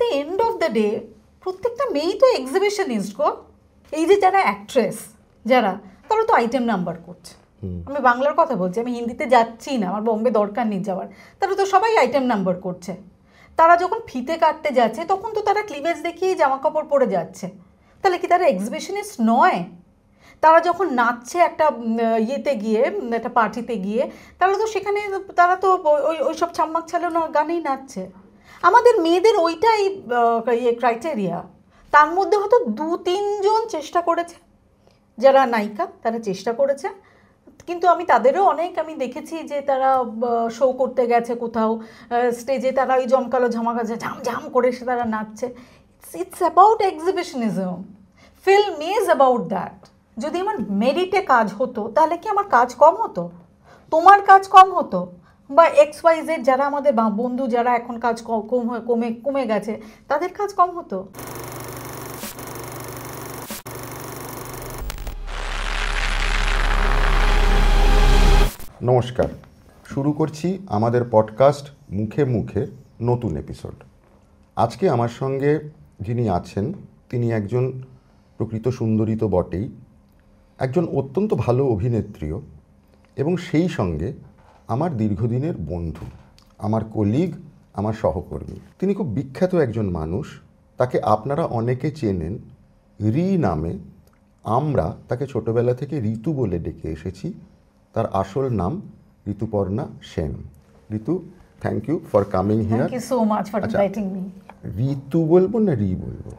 The end of the day প্রত্যেকটা মেয়েই তো এক্সিবিশনিস্ট গো। এই যে যারা অ্যাক্ট্রেস যারা, তারা তো আইটেম নাম্বার করছে। আমি বাংলার কথা বলছি, আমি হিন্দিতে যাচ্ছি না, আমার বম্বে দরকার নেই যাওয়ার। তারা তো সবাই আইটেম নাম্বার করছে। তারা যখন ফিতে কাটতে যাচ্ছে তখন তো তারা ক্লিভেজ দেখিয়ে জামা কাপড় পরে যাচ্ছে। তাহলে কি তারা এক্সিবিশনিস্ট নয়? তারা যখন নাচছে একটা ইয়েতে গিয়ে, একটা পার্টিতে গিয়ে, তাহলে তো সেখানে তারা তো ওই সব ছাম্মাক ছাড়ানো গানেই নাচছে। আমাদের মেয়েদের ওইটাই ক্রাইটেরিয়া। তার মধ্যে হয়তো 2-3 জন চেষ্টা করেছে, যারা নায়িকা তারা চেষ্টা করেছে, কিন্তু আমি তাদেরও অনেক আমি দেখেছি যে তারা শো করতে গেছে কোথাও, স্টেজে তারা ওই জমকালো ঝামাকাজে ঝাম ঝাম করে সে তারা নাচছে। It's about exhibitionism. Film is about that. যদি আমার মেরিটে কাজ হতো তাহলে কি আমার কাজ কম হতো? তোমার কাজ কম হতো? বা XYZ যারা আমাদের বন্ধু যারা এখন কাজ কমে গেছে, তাদের কাজ কম হতো? নমস্কার, শুরু করছি আমাদের পডকাস্ট মুখে মুখে নতুন এপিসোড। আজকে আমার সঙ্গে যিনি আছেন তিনি একজন প্রকৃত সুন্দরী তো বটেই, একজন অত্যন্ত ভালো অভিনেত্রীও, এবং সেই সঙ্গে আমার দীর্ঘদিনের বন্ধু, আমার কলিগ, আমার সহকর্মী। তিনি খুব বিখ্যাত একজন মানুষ। তাকে আপনারা অনেকে চেনেন রি নামে। আমরা তাকে ছোটবেলা থেকে ঋতু বলে ডেকে এসেছি। তার আসল নাম Rituparna Sen. Ritu, thank you for coming here. Thank you so much for inviting me. Ritu বলবো না রি বলবো?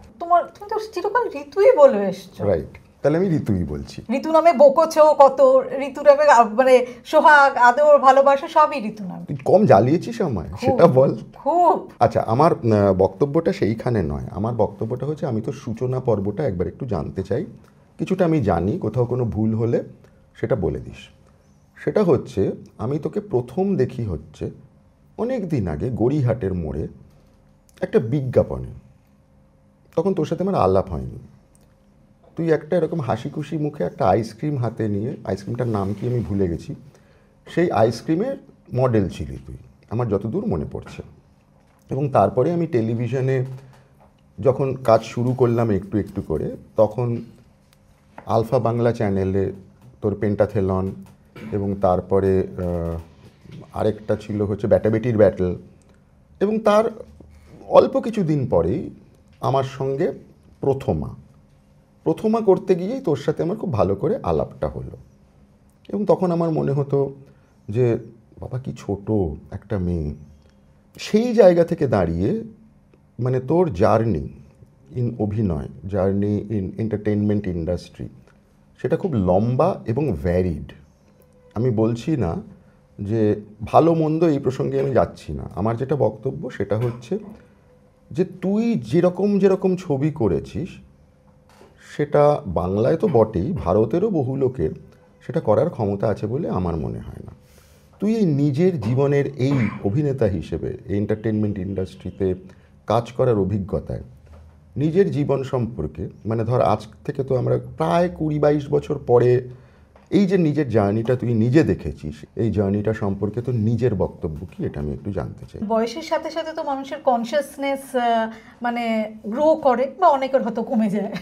তুমি তো চিরকাল ঋতুই বলে এসছো। রাইট, তাহলে আমি ঋতুই বলছি। ঋতু নামে বকছো কত, ঋতু নামে মানে সোহাগ, আদর, ভালোবাসা সবই ঋতু নামে। তুই কম জ্বালিয়েছিস আমায়, সেটা বল। খুব। আচ্ছা, আমার বক্তব্যটা সেইখানে নয়। আমার বক্তব্যটা হচ্ছে, আমি তো সূচনা পর্বটা একবার একটু জানতে চাই। কিছুটা আমি জানি, কোথাও কোনো ভুল হলে সেটা বলে দিস। সেটা হচ্ছে, আমি তোকে প্রথম দেখি হচ্ছে অনেক দিন আগে গড়িহাটের মোড়ে একটা বিজ্ঞাপনে। তখন তোর সাথে আমার আলাপ হয়নি। তুই একটা এরকম হাসি খুশি মুখে একটা আইসক্রিম হাতে নিয়ে, আইসক্রিমটার নাম কি আমি ভুলে গেছি, সেই আইসক্রিমের মডেল ছিলি তুই, আমার যতদূর মনে পড়ছে। এবং তারপরে আমি টেলিভিশনে যখন কাজ শুরু করলাম একটু একটু করে, তখন আলফা বাংলা চ্যানেলে তোর পেন্টাথেলন, এবং তারপরে আরেকটা ছিল হচ্ছে ব্যাটাবেটির ব্যাটেল, এবং তার অল্প কিছু দিন পরেই আমার সঙ্গে প্রথমা করতে গিয়েই তোর সাথে আমার খুব ভালো করে আলাপটা হলো। এবং তখন আমার মনে হতো যে বাবা কি ছোট একটা মেয়ে। সেই জায়গা থেকে দাঁড়িয়ে মানে তোর জার্নি ইন অভিনয়, জার্নি ইন এন্টারটেনমেন্ট ইন্ডাস্ট্রি, সেটা খুব লম্বা এবং ভ্যারিড। আমি বলছি না যে ভালো মন্দ, এই প্রসঙ্গে আমি যাচ্ছি না। আমার যেটা বক্তব্য সেটা হচ্ছে যে তুই যেরকম ছবি করেছিস, সেটা বাংলায় তো বটেই, ভারতেরও বহু লোকের সেটা করার ক্ষমতা আছে বলে আমার মনে হয় না। তুই এই নিজের জীবনের এই অভিনেতা হিসেবে এন্টারটেনমেন্ট ইন্ডাস্ট্রিতে কাজ করার অভিজ্ঞতায় নিজের জীবন সম্পর্কে, মানে ধর আজ থেকে তো আমরা প্রায় 20-22 বছর পরে এই যে নিজের জার্নিটা তুই নিজে দেখেছিস, এই জার্নিটা সম্পর্কে তো নিজের বক্তব্য কি, এটা আমি একটু জানতে চাই। বয়সের সাথে সাথে তো মানুষের কনসিয়াসনেস মানে গ্রো করে, বা অনেকের হয়তো কমে যায়।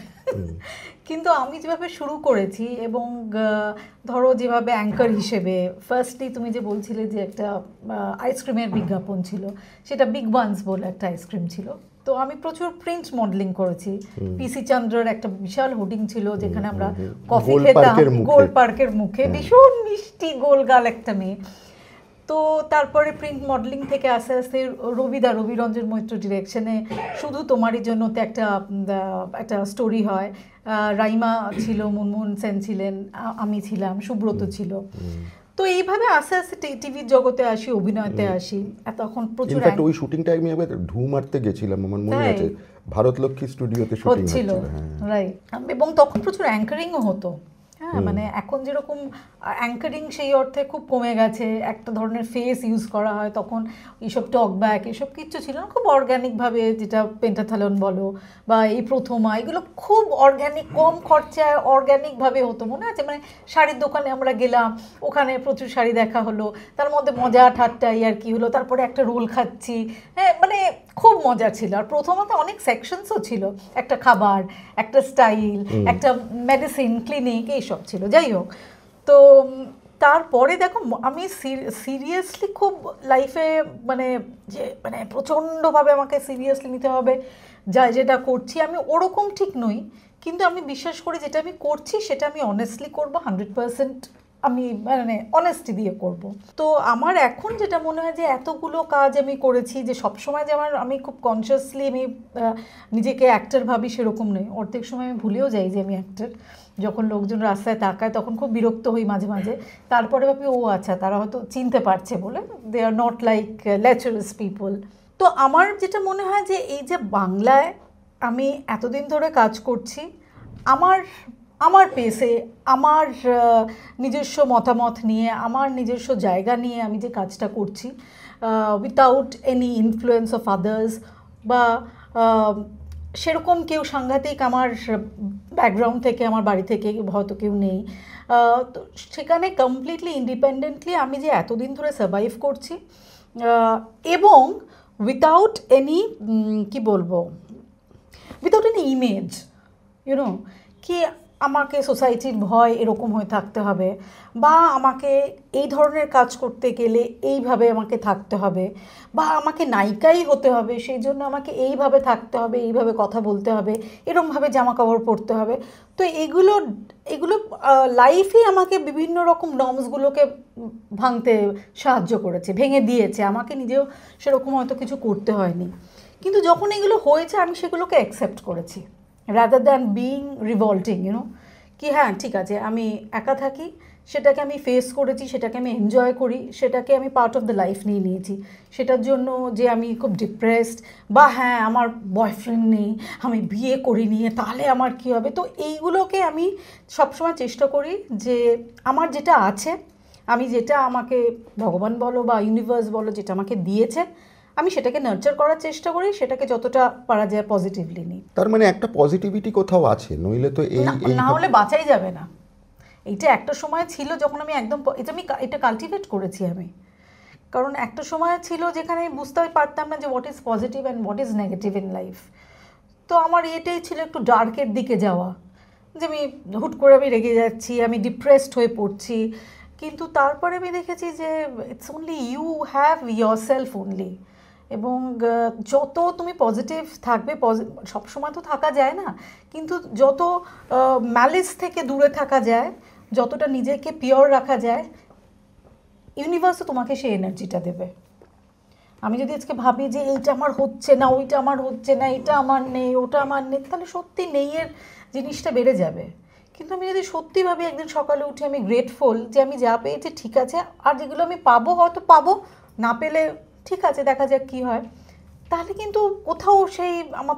কিন্তু আমি যেভাবে শুরু করেছি, এবং ধরো যেভাবে অ্যাঙ্কার হিসেবে, ফার্স্টলি তুমি যে বলছিলে যে একটা আইসক্রিমের বিজ্ঞাপন ছিল, সেটা বিগ বানস বলে একটা আইসক্রিম ছিল। তো আমি প্রচুর প্রিন্ট মডেলিং করেছি। পিসি চন্দ্রের একটা বিশাল হোর্ডিং ছিল যেখানে আমরা কফি খেতাম গোল পার্কের মুখে, ভীষণ মিষ্টি গোলগাল একটা মেয়ে। তো তারপরে প্রিন্ট মডেলিং থেকে আস্তে আস্তে রবিরঞ্জন মৈত্র ডিরেকশনে শুধু তোমারই জন্যতে একটা স্টোরি হয়। রাইমা ছিল, মুনমুন সেন ছিলেন, আমি ছিলাম, সুব্রত ছিল। তো এইভাবে আস্তে আস্তে টিভির জগতে আসি, অভিনয়তে আসি। তখন প্রচুর ওই শুটিংটা আমি একবার ঢু মারতে গেছিলাম, আমার মনে আছে, ভারতলক্ষ্মী স্টুডিওতে শুটিং হচ্ছিল। রাইট। এবং তখন প্রচুর অ্যাঙ্কারিংও হতো। হ্যাঁ, মানে এখন যেরকম অ্যাঙ্কারিং সেই অর্থে খুব কমে গেছে, একটা ধরনের ফেস ইউজ করা হয়, তখন এইসব টক ব্যাক এসব কিচ্ছু ছিল না। খুব অর্গ্যানিকভাবে, যেটা পেন্টাথেলন বলো বা এই প্রথমা, এগুলো খুব অর্গ্যানিক, কম খরচায় অর্গ্যানিকভাবে হতো। মনে আছে, মানে শাড়ির দোকানে আমরা গেলাম, ওখানে প্রচুর শাড়ি দেখা হলো, তার মধ্যে মজা ঠাট্টা আর কি হলো, তারপরে একটা রোল খাচ্ছি। হ্যাঁ, মানে খুব মজা ছিল। আর প্রথমত অনেক সেকশনসও ছিল, একটা খাবার, একটা স্টাইল, একটা মেডিসিন ক্লিনিক, এইসব ছিল। যাই হোক, তো তারপরে দেখো আমি সিরিয়াসলি খুব লাইফে মানে যে মানে প্রচণ্ডভাবে আমাকে সিরিয়াসলি নিতে হবে যেটা করছি, আমি ওরকম ঠিক নই। কিন্তু আমি বিশ্বাস করি যেটা আমি করছি সেটা আমি অনেস্টলি করবো, 100% আমি মানে অনেস্টি দিয়ে করব। তো আমার এখন যেটা মনে হয় যে এতগুলো কাজ আমি করেছি, যে সবসময় যে আমি খুব কনসিয়াসলি আমি নিজেকে অ্যাক্টর ভাবি সেরকম নই। অর্ধেক সময় আমি ভুলেও যাই যে আমি অ্যাক্টর। যখন লোকজন রাস্তায় তাকায় তখন খুব বিরক্ত হই মাঝে মাঝে। তারপরে ভাবি ও আচ্ছা, তারা হয়তো চিনতে পারছে বলে, দে আর নট লাইক লেচারাস পিপল। তো আমার যেটা মনে হয় যে এই যে বাংলায় আমি এতদিন ধরে কাজ করছি, আমার পেসে, আমার নিজস্ব মতামত নিয়ে, আমার নিজস্ব জায়গা নিয়ে আমি যে কাজটা করছি, without any influence of others, বা সেরকম কেউ সাংঘাতিক আমার ব্যাকগ্রাউন্ড থেকে, আমার বাড়ি থেকে হয়তো কেউ নেই, তো সেখানে কমপ্লিটলি ইন্ডিপেন্ডেন্টলি আমি যে এতদিন ধরে সার্ভাইভ করছি, এবং উইথাউট এনি কি বলবো, উইথাউট এনি ইমেজ, ইউনো, কি আমাকে সোসাইটির ভয় এরকম হয়ে থাকতে হবে, বা আমাকে এই ধরনের কাজ করতে গেলে এইভাবে আমাকে থাকতে হবে, বা আমাকে নায়িকাই হতে হবে সেই জন্য আমাকে এইভাবে থাকতে হবে, এইভাবে কথা বলতে হবে, এরকমভাবে জামা কাপড় পরতে হবে। তো এগুলো লাইফই আমাকে বিভিন্ন রকম নর্মসগুলোকে ভাঙতে সাহায্য করেছে, ভেঙে দিয়েছে। আমাকে নিজেও সেরকম হয়তো কিছু করতে হয়নি, কিন্তু যখন এগুলো হয়েছে আমি সেগুলোকে অ্যাকসেপ্ট করেছি, রাদার দ্যান বিইং রিভল্টিং, ইউনো, কি হ্যাঁ ঠিক আছে আমি একা থাকি, সেটাকে আমি ফেস করেছি, সেটাকে আমি এনজয় করি, সেটাকে আমি পার্ট অফ দ্য লাইফ নিয়ে নিয়েছি। সেটার জন্য যে আমি খুব ডিপ্রেসড, বা হ্যাঁ আমার বয়ফ্রেন্ড নেই, আমি বিয়ে করিনি, তাহলে আমার কী হবে, তো এইগুলোকে আমি সবসময় চেষ্টা করি যে আমার যেটা আছে, আমি যেটা আমাকে ভগবান বলো বা ইউনিভার্স বলো যেটা আমাকে দিয়েছে, আমি সেটাকে নার্চার করার চেষ্টা করি, সেটাকে যতটা পারা যায় পজিটিভলি নিই। তার মানে একটা পজিটিভিটি কোথাও আছে, নইলে তো এই না হলে বাঁচাই যাবে না। এইটা একটা সময় ছিল যখন আমি একদম এটা কাল্টিভেট করেছি আমি, কারণ একটা সময় ছিল যেখানে আমি বুঝতেই পারতাম না যে what is positive and what is negative in life. তো আমার এটাই ছিল একটু ডার্কের দিকে যাওয়া, যে আমি হুট করে আমি রেগে যাচ্ছি, আমি ডিপ্রেসড হয়ে পড়ছি। কিন্তু তারপরে আমি দেখেছি যে it's only you have yourself only, এবং যত তুমি পজিটিভ থাকবে, সবসময় তো থাকা যায় না, কিন্তু যত ম্যালিস থেকে দূরে থাকা যায়, যতটা নিজেকে পিওর রাখা যায়, ইউনিভার্সও তোমাকে সেই এনার্জিটা দেবে। আমি যদি আজকে ভাবি যে এইটা আমার হচ্ছে না, ওইটা আমার হচ্ছে না, এটা আমার নেই, ওটা আমার নেই, তাহলে সত্যি নেই এর জিনিসটা বেড়ে যাবে। কিন্তু আমি যদি সত্যি ভাবি একদিন সকালে উঠে আমি গ্রেটফুল যে আমি যা পেয়েছি ঠিক আছে, আর যেগুলো আমি পাবো হয়তো পাবো, না পেলে ঠিক আছে দেখা যাক কী হয়, তাহলে কিন্তু কোথাও সেই আমার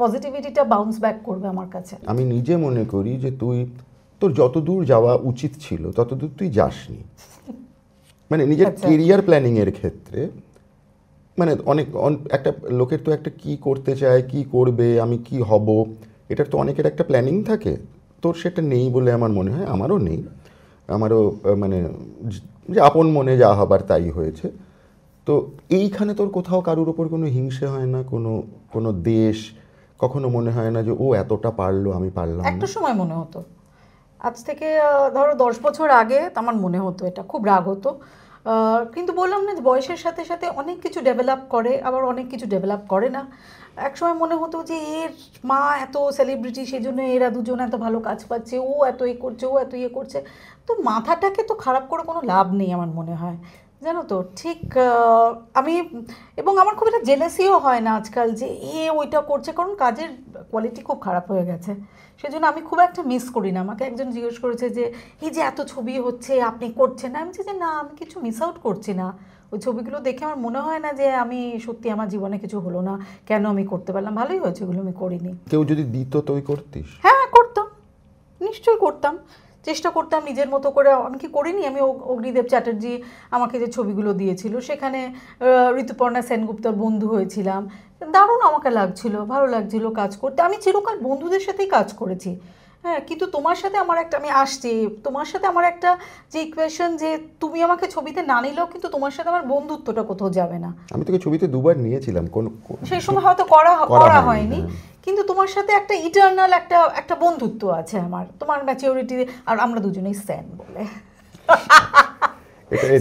পজিটিভিটিটা বাউন্স ব্যাক করবে আমার কাছে। আমি নিজে মনে করি যে তোর যতদূর যাওয়া উচিত ছিল ততদূর তুই যাসনি, মানে নিজের কেরিয়ার প্ল্যানিংয়ের ক্ষেত্রে। মানে একটা লোকের তো একটা কি করতে চায়, কি করবে, আমি কি হব, এটার তো অনেকের একটা প্ল্যানিং থাকে। তোর সেটা নেই বলে আমার মনে হয়, আমারও নেই। আমারও মানে যে আপন মনে যা হবার তাই হয়েছে। তো এইখানে তোর কোথাও কারোর ওপর কোনো হিংসে হয় না, কোনো দেশ, কখনো মনে হয় না যে ও এতটা পারলো আমি পারলাম না? একটা সময় মনে হতো, আজ থেকে ধরো 10 বছর আগে আমার মনে হতো, এটা খুব রাগ হতো। কিন্তু বললাম না যে বয়সের সাথে সাথে অনেক কিছু ডেভেলপ করে, আবার অনেক কিছু ডেভেলপ করে না। একসময় মনে হতো যে এর মা এত সেলিব্রিটি, সেই জন্য এরা দুজন এত ভালো কাজ পাচ্ছে, ও এত এ করছে, ও এত ইয়ে করছে। তো মাথাটাকে তো খারাপ করে কোনো লাভ নেই আমার মনে হয়, জানো তো। ঠিক এবং আমার খুব একটা জেলেসিও হয় না আজকাল যে ওইটা করছে, কারণ কাজের কোয়ালিটি খুব খারাপ হয়ে গেছে। সেজন্য আমি খুব একটা মিস করি না। আমাকে একজন জিজ্ঞেস করেছে যে এই যে এত ছবি হচ্ছে আপনি করছেন না, আমি বলছি যে না, আমি কিছু মিস আউট করছি না। ওই ছবিগুলো দেখে আমার মনে হয় না যে আমি সত্যি আমার জীবনে কিছু হলো না, কেন আমি করতে পারলাম, ভালোই হয়েছে, ওগুলো আমি করিনি। কেউ যদি দিত তুই করতিস? হ্যাঁ করতাম, নিশ্চয়ই করতাম, চেষ্টা করতাম নিজের মতো করে। আমি কি করিনি, আমি অগ্নিদেব চ্যাটার্জি আমাকে যে ছবিগুলো দিয়েছিল সেখানে ঋতুপর্ণা সেনগুপ্তর বন্ধু হয়েছিলাম, দারুণ আমাকে লাগছিল, ভালো লাগছিল কাজ করতে। আমি চিরকাল বন্ধুদের সাথেই কাজ করেছি, হ্যাঁ, কিন্তু তোমার সাথে আমার একটা, আমি আসছি, তোমার সাথে আমার একটা যে ইকুয়েশন, যে তুমি আমাকে ছবিতে না নিলেও কিন্তু তোমার সাথে আমার বন্ধুত্বটা কোথাও যাবে না। আমি তোকে ছবিতে দুবার নিয়েছিলাম, সেই সময় হয়তো করা হয়নি, কিন্তু তোমার সাথে একটা ইটারনাল একটা বন্ধুত্ব আছে আমার, তোমার ম্যাচিউরিটি, আর আমরা দুজনেই সেন বলে।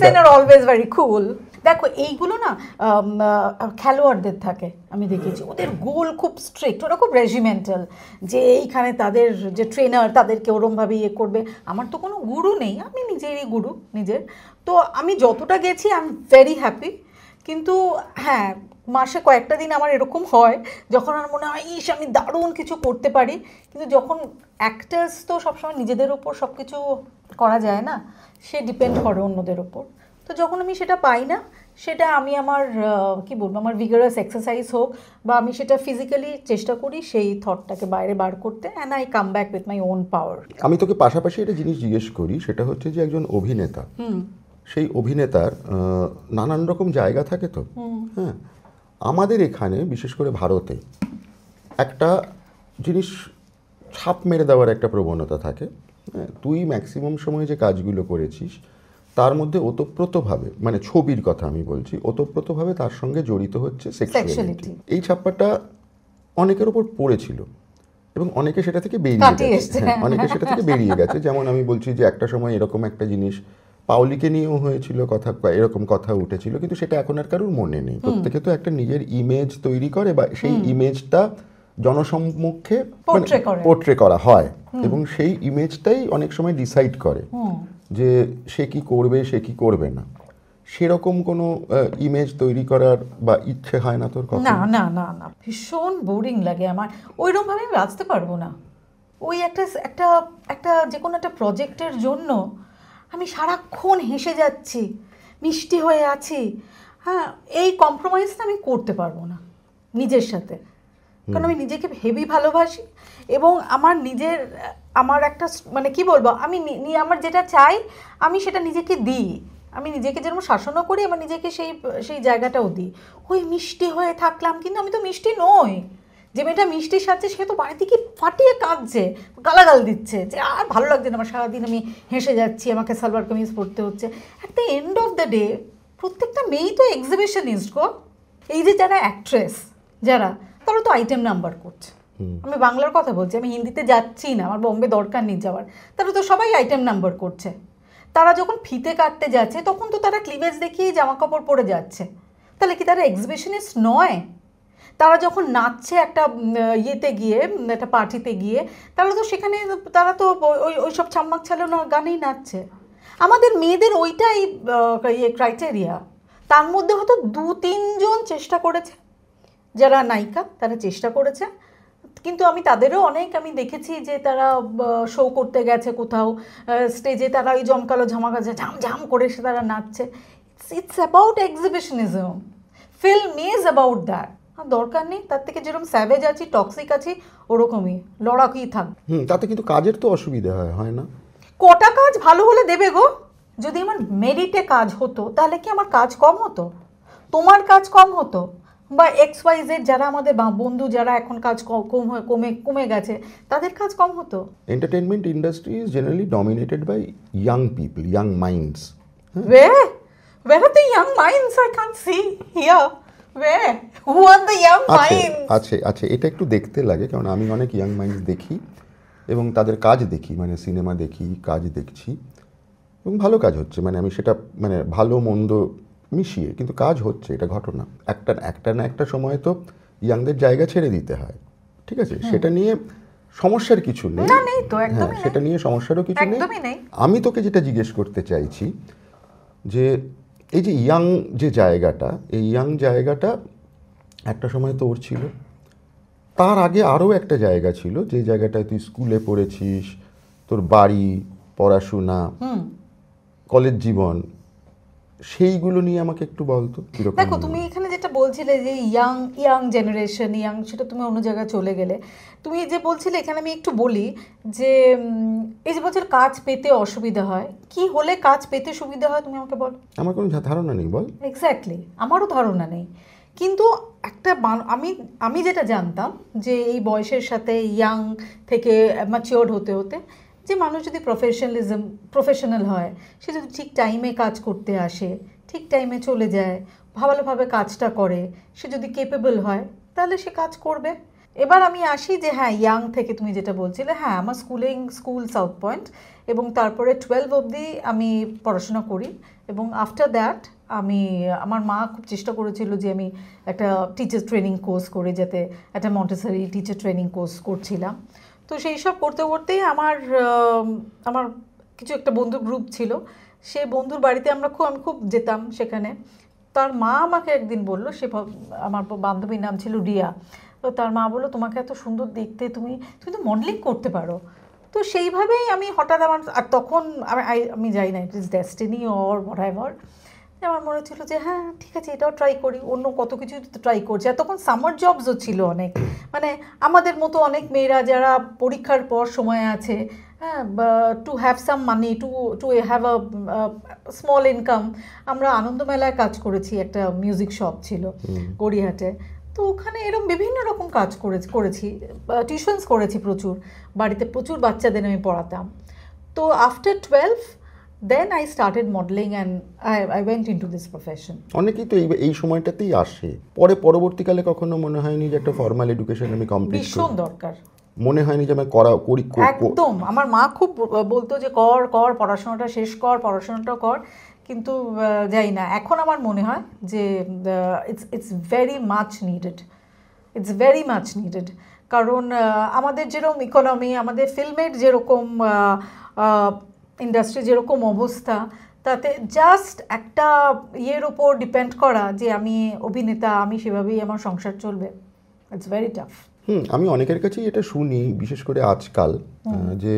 সেন আর অলওয়েজ ভেরি কুল। দেখো এইগুলো না খেলোয়াড়দের থাকে, আমি দেখেছি ওদের গোল খুব স্ট্রিক্ট, ওরা খুব রেজিমেন্টাল, যে এইখানে তাদের যে ট্রেনার তাদেরকে ওরমভাবে ইয়ে করবে। আমার তো কোনো গুরু নেই, আমি নিজেরই গুরু নিজের। তো আমি যতটা গেছি আই এম ভেরি হ্যাপি। কিন্তু হ্যাঁ, মাসে কয়েকটা দিন আমার এরকম হয় যখন আমার মনে হয় ইস আমি দারুণ কিছু করতে পারি, কিন্তু যখন অ্যাক্টার্স তো সবসময় নিজেদের ওপর সব কিছু করা যায় না, সে ডিপেন্ড করে অন্যদের ওপর। তো যখন আমি সেটা পাই না, সেটা আমি আমার কি বলবো, আমার ভিগারাস এক্সারসাইজ হোক বা আমি সেটা ফিজিক্যালি চেষ্টা করি সেই থটটাকে বাইরে বার করতে, and I come back with my own power. আমি তোকে পাশাপাশি একটা জিনিস জিজ্ঞেস করি, সেটা হচ্ছে যে একজন অভিনেতা, সেই অভিনেতার নানান রকম জায়গা থাকে তো। হ্যাঁ, আমাদের এখানে বিশেষ করে ভারতে একটা জিনিস ছাপ মেরে দেওয়ার একটা প্রবণতা থাকে। হ্যাঁ, তুই ম্যাক্সিমাম সময় যে কাজগুলো করেছিস তার মধ্যে ওতপ্রোতভাবে, মানে ছবির কথা আমি বলছি, ওতপ্রোতভাবে তার সঙ্গে জড়িত হচ্ছে সেক্সুয়ালিটি। এই ছাপটা অনেকের ওপর পড়েছিল এবং অনেকে সেটা থেকে বেরিয়ে গেছে। হ্যাঁ, অনেকে সেটা থেকে বেরিয়ে গেছে। যেমন আমি বলছি যে একটা সময় এরকম একটা জিনিস পাউলিকে নিয়েও হয়েছিল, কথা এরকম কথা উঠেছিল, কিন্তু সেটা এখন আর কারোর মনে নেই। প্রত্যেকে তো একটা নিজের ইমেজ তৈরি করে বা সেই ইমেজটা জনসম্মুখে পোর্ট্রে করা হয় এবং সেই ইমেজটাই অনেক সময় ডিসাইড করে যে সে কি করবে, সে কি করবে না। সেরকম কোনো ইমেজ তৈরি করার বা ইচ্ছে হয় না তোর? না না না না, ভীষণ বোরিং লাগে আমার, ওইরকমভাবে আমি বাঁচতে পারবো না। ওই একটা একটা একটা যে কোনো একটা প্রজেক্টের জন্য আমি সারাক্ষণ হেসে যাচ্ছি, মিষ্টি হয়ে আছি, হ্যাঁ, এই কম্প্রোমাইজটা আমি করতে পারবো না নিজের সাথে, কারণ আমি নিজেকে হেভি ভালোবাসি এবং আমার একটা মানে কি বলবো, আমি আমার যেটা চাই আমি সেটা নিজেকে দিই, আমি নিজেকে যেরকম শাসনও করি আমার নিজেকে সেই জায়গাটাও দিই। ওই মিষ্টি হয়ে থাকলাম, কিন্তু আমি তো মিষ্টি নই। যে মেয়েটা মিষ্টির সাথে সে তো বাড়ি থেকে ফাটিয়ে কাঁদছে, গালাগাল দিচ্ছে যে আর ভালো লাগছে না আমার, সারাদিন আমি হেসে যাচ্ছি, আমাকে সালোয়ার কামিজ পরতে হচ্ছে। At the end of the day প্রত্যেকটা মেয়েই তো এক্সিবিশনিস্ট গো। এই যে যারা অ্যাক্ট্রেস যারা, তারা তো আইটেম নাম্বার করছে। আমি বাংলার কথা বলছি, আমি হিন্দিতে যাচ্ছি না, আমার বম্বে দরকার নেই যাওয়ার। তারা তো সবাই আইটেম নাম্বার করছে। তারা যখন ফিতে কাটতে যাচ্ছে তখন তো তারা ক্লিভেজ দেখিয়ে জামা কাপড় পরে যাচ্ছে, তাহলে কি তারা এক্সিবিশনিস্ট নয়? তারা যখন নাচছে একটা ইয়েতে গিয়ে, একটা পার্টিতে গিয়ে, তারা তো সেখানে তারা তো ওই সব ছাম্মাক ছাড়ানো গানেই নাচছে। আমাদের মেয়েদের ওইটাই ক্রাইটেরিয়া। তার মধ্যে হয়তো 2-3 জন চেষ্টা করেছে, যারা নায়িকা তারা চেষ্টা করেছে, কিন্তু আমি তাদেরও অনেক আমি দেখেছি যে তারা শো করতে গেছে কোথাও, স্টেজে তারা ওই জমকালো ঝামাকাজে ঝাম করে সে তারা নাচছে। It's about exhibitionism, film is about that. দরকার নেই তার থেকে, যেরকম স্যাভেজ আছি, টক্সিক আছি, ওরকমই লড়াকুই থাক। তাতে কিন্তু কাজের তো অসুবিধা হয় না? কটা কাজ ভালো হলে দেবে গো। যদি আমার মেরিটে কাজ হতো তাহলে কি আমার কাজ কম হতো? তোমার কাজ কম হতো? বা XYZ যারা আমাদের বন্ধু যারা এখন কাজ কমে গেছে তাদের কাজ কম হতো? Entertainment industry is generally dominated by young people, young minds. Where are the young minds? I can't see here. Where? Who are the young minds? আছে, এটা একটু দেখতে লাগে, কারণ আমি অনেক ইয়াং মাইন্ডস দেখি এবং তাদের কাজ দেখি, মানে সিনেমা দেখি, কাজ দেখছি এবং ভালো কাজ হচ্ছে, মানে আমি সেটা মানে ভালো মন্দ মিশিয়ে কিন্তু কাজ হচ্ছে, এটা ঘটনা। একটা না একটা সময় তো ইয়াংদের জায়গা ছেড়ে দিতে হয়, ঠিক আছে? সেটা নিয়ে সমস্যার কিছু নেই, হ্যাঁ, সেটা নিয়ে সমস্যারও কিছু নেই। আমি তোকে যেটা জিজ্ঞেস করতে চাইছি যে এই যে ইয়াং যে জায়গাটা, এই ইয়াং জায়গাটা একটা সময় তোর ছিল, তার আগে আরও একটা জায়গা ছিল যে জায়গাটায় তুই স্কুলে পড়েছিস, তোর বাড়ি, পড়াশোনা, কলেজ জীবন, সেইগুলো নিয়ে আমাকে একটু বলতো। দেখো তুমি এখানে যেটা বলছিলে যে ইয়াং জেনারেশন, সেটা তুমি অন্য জায়গায় চলে গেলে। তুমি যে বলছিলে, এখানে আমি একটু বলি যে এই যে বলছিল কাজ পেতে অসুবিধা হয়, কি হলে কাজ পেতে সুবিধা হয় তুমি আমাকে বল। আমার কোনো ধারণা নেই, বল। এক্স্যাক্টলি, আমারও ধারণা নেই, কিন্তু একটা আমি আমি যেটা জানতাম যে এই বয়সের সাথে ইয়াং থেকে ম্যাচিওর্ড হতে হতে যে মানুষ যদি প্রফেশনাল হয়, সে যদি ঠিক টাইমে কাজ করতে আসে, ঠিক টাইমে চলে যায়, ভালোভাবে কাজটা করে, সে যদি কেপেবল হয়, তাহলে সে কাজ করবে। এবার আমি আসি যে হ্যাঁ, ইয়াং থেকে তুমি যেটা বলছিলে, হ্যাঁ আমার স্কুল সাউথ পয়েন্ট, এবং তারপরে 12 অবধি আমি পড়াশোনা করি, এবং আফটার দ্যাট আমার মা খুব চেষ্টা করেছিল যে আমি একটা টিচার ট্রেনিং কোর্স করি, যাতে একটা মন্টেসরি টিচার ট্রেনিং কোর্স করছিলাম। তো সেই সব করতে করতেই আমার কিছু একটা বন্ধুর গ্রুপ ছিল, সে বন্ধুর বাড়িতে আমি খুব যেতাম সেখানে। তার মা আমাকে একদিন বললো, আমার বান্ধবীর নাম ছিল রিয়া, তো তার মা বললো তোমাকে এত সুন্দর দেখতে, তুমি তো মডেলিং করতে পারো। তো সেইভাবেই আমি হঠাৎ আর তখন আমি যাই না, it is destiny or whatever, আমার মনে হচ্ছিলো যে হ্যাঁ ঠিক আছে, এটাও ট্রাই করি, অন্য কত কিছু ট্রাই করছি। আর তখন সামার জবসও ছিল অনেক, মানে আমাদের মতো অনেক মেয়েরা যারা পরীক্ষার পর সময় আছে, হ্যাঁ, to have some money, to have a small income. আমরা আনন্দমেলায় কাজ করেছি, একটা মিউজিক শপ ছিল গড়িয়াহাটে, তো ওখানে এরকম বিভিন্ন রকম কাজ করেছি, টিউশনস করেছি প্রচুর, বাড়িতে প্রচুর বাচ্চাদের আমি পড়াতাম। তো after 12 then I started modeling and I went into this profession. অনেকেই তো এই সময়টাতেই আসে, পরবর্তীকালে কখনো মনে হয়নি যে একটা ফর্মাল এডুকেশন আমি কমপ্লিট করি? ভীষণ দরকার। মনে হয়নি যে আমি করি? একদম, আমার মা খুব বলতো যে কর পড়াশোনাটা শেষ কর, পড়াশোনাটা কর, কিন্তু যাই না, এখন আমার মনে হয় যে ইটস ভেরি মাচ নিডেড, কারণ আমাদের যেরকম ইকোনমি, আমাদের ফিল্মের যেরকম ইন্ডাস্ট্রি যেরকম অবস্থা, তাতে জাস্ট একটা ইয়ের ওপর ডিপেন্ড করা যে আমি অভিনেতা, আমি সেভাবেই আমার সংসার চলবে, ইটস ভেরি টাফ। আমি অনেকের কাছেই এটা শুনি, বিশেষ করে আজকাল, যে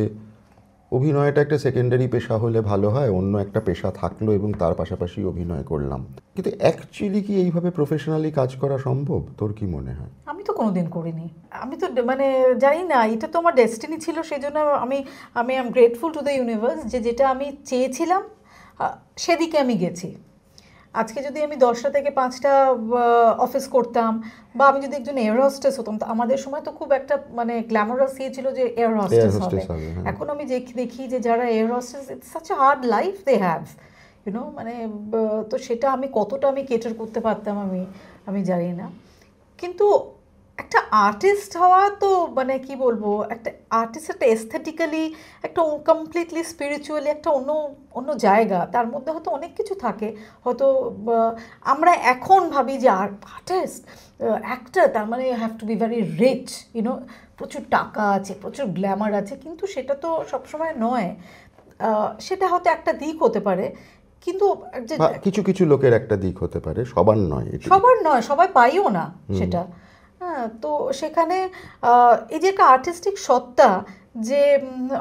অভিনয়টা একটা সেকেন্ডারি পেশা হলে ভালো হয়, অন্য একটা পেশা থাকলো এবং তার পাশাপাশি অভিনয় করলাম। কিন্তু অ্যাকচুয়ালি কি এইভাবে প্রফেশনালি কাজ করা সম্ভব? তোর কি মনে হয়? আমি তো কোনোদিন করিনি, আমি তো মানে জানি না, এটা তো আমার ডেস্টিনি ছিল, সেই জন্য আমি I am grateful to the universe যে যেটা আমি চেয়েছিলাম সেদিকে আমি গেছি। আজকে যদি আমি 10টা থেকে 5টা অফিস করতাম, বা আমি যদি একজন এয়ার হোস্টেস হতাম, তো আমাদের সময় তো খুব একটা মানে গ্ল্যামারাস ইয়ে ছিল যে এয়ার হোস্টেস হবে। এখন আমি দেখি যে যারা air hostess, it's such a hard life they have, you know, মানে তো সেটা আমি কতটা কেটার করতে পারতাম আমি জানি না। কিন্তু একটা আর্টিস্ট হওয়া তো মানে কি বলবো, একটা আর্টিস্ট একটা এস্থেটিক্যালি, একটা কমপ্লিটলি স্পিরিচুয়ালি একটা অন্য জায়গা, তার মধ্যে হয়তো অনেক কিছু থাকে। হয়তো আমরা এখন ভাবি যে আর্টিস্ট অ্যাক্টর তার মানে you have to be very rich, you know, প্রচুর টাকা আছে, প্রচুর গ্ল্যামার আছে, কিন্তু সেটা তো সবসময় নয়। সেটা হয়তো একটা দিক হতে পারে, কিন্তু কিছু লোকের একটা দিক হতে পারে, সবার নয়, সবাই পাইও না সেটা। হ্যাঁ, তো সেখানে এই যে একটা আর্টিস্টিক সত্তা, যে